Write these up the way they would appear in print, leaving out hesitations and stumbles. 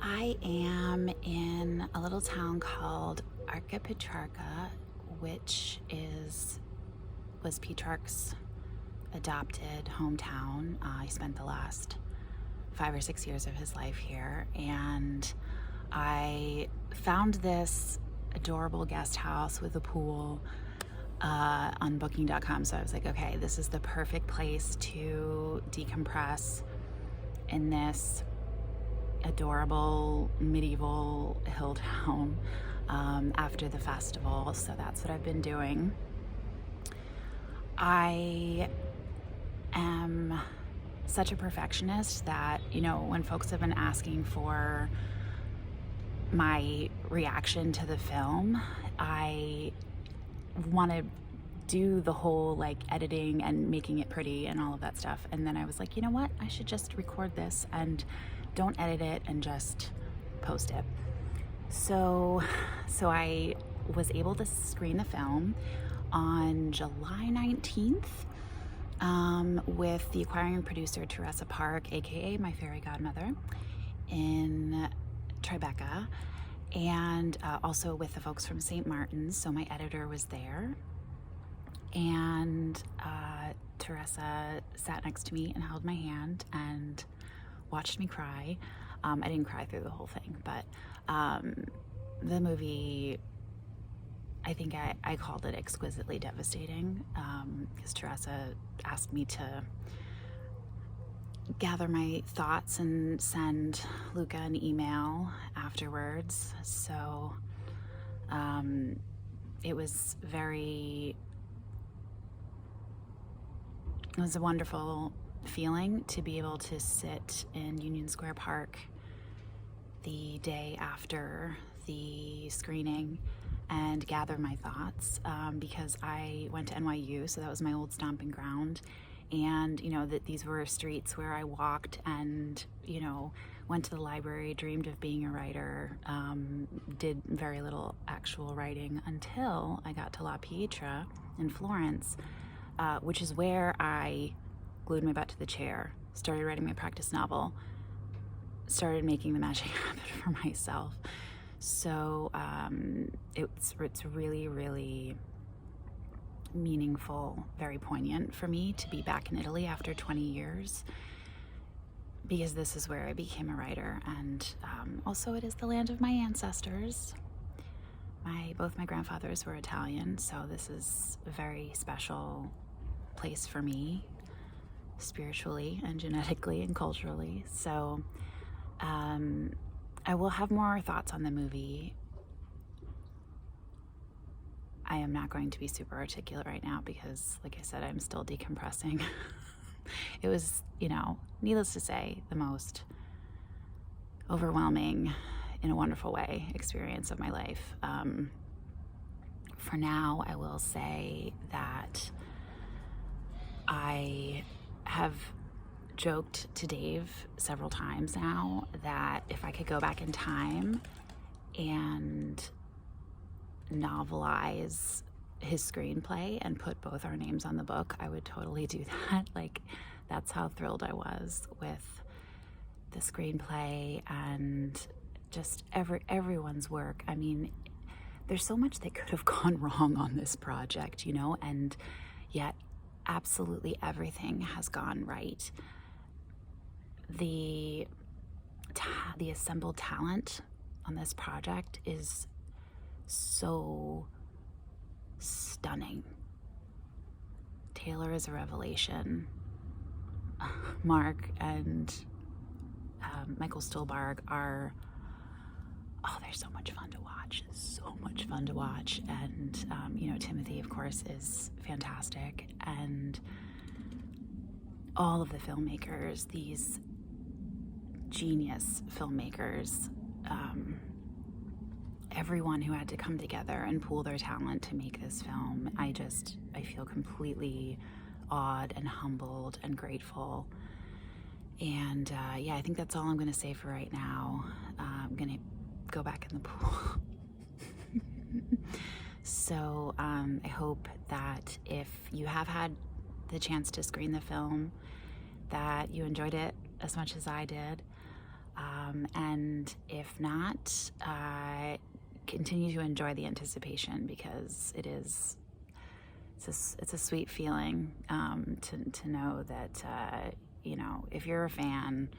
I am in a little town called Borgo Petrarca, which was Petrarch's adopted hometown. He spent the last 5 or 6 years of his life here, and I found this adorable guest house with a pool on booking.com. So I was like, okay, this is the perfect place to decompress in this adorable medieval hill town after the festival. So that's what I've been doing. I am such a perfectionist that, when folks have been asking for my reaction to the film, I want to do the whole editing and making it pretty and all of that stuff. And then I was like, you know what? I should just record this and don't edit it and just post it. So I was able to screen the film on July 19th with the acquiring producer Teresa Park, aka my fairy godmother, in Tribeca, and also with the folks from St. Martin's. So my editor was there, and Teresa sat next to me and held my hand and watched me cry. I didn't cry through the whole thing, but the movie, I think I called it exquisitely devastating, because Teresa asked me to gather my thoughts and send Luca an email afterwards. So it was a wonderful feeling to be able to sit in Union Square Park the day after the screening and gather my thoughts, because I went to NYU, so that was my old stomping ground. And that these were streets where I walked and went to the library, dreamed of being a writer, did very little actual writing until I got to La Pietra in Florence, which is where I glued my butt to the chair, started writing my practice novel, started making the magic happen for myself. So it's really, really meaningful, very poignant for me to be back in Italy after 20 years, because this is where I became a writer, and also it is the land of my ancestors. Both my grandfathers were Italian, so this is a very special place for me, spiritually and genetically and culturally. So I will have more thoughts on the movie. I am not going to be super articulate right now because, like I said, I'm still decompressing. It was, needless to say, the most overwhelming, in a wonderful way, experience of my life. For now, I will say that I have joked to Dave several times now that if I could go back in time and novelize his screenplay and put both our names on the book, I would totally do that. That's how thrilled I was with the screenplay and just everyone's work. I mean, there's so much that could have gone wrong on this project, and yet absolutely everything has gone right. The assembled talent on this project is so stunning. Taylor is a revelation. Mark and Michael Stolbarg are, they're so much fun to watch. So much fun to watch. And, Timothy, of course, is fantastic. And all of the filmmakers, these genius filmmakers, everyone who had to come together and pool their talent to make this film, I feel completely awed and humbled and grateful. And I think that's all I'm going to say for right now. I'm going to go back in the pool. So I hope that if you have had the chance to screen the film, that you enjoyed it as much as I did. And if not, continue to enjoy the anticipation, because it's a sweet feeling to know that, you know, if you're a fan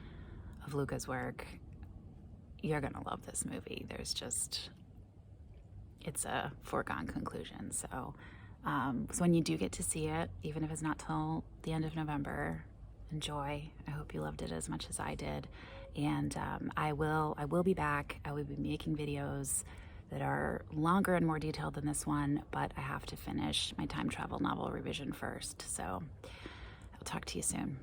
of Luca's work, you're gonna love this movie. It's a foregone conclusion. So when you do get to see it, even if it's not till the end of November, enjoy. I hope you loved it as much as I did. And I will be back. I will be making videos that are longer and more detailed than this one, but I have to finish my time travel novel revision first. So I'll talk to you soon.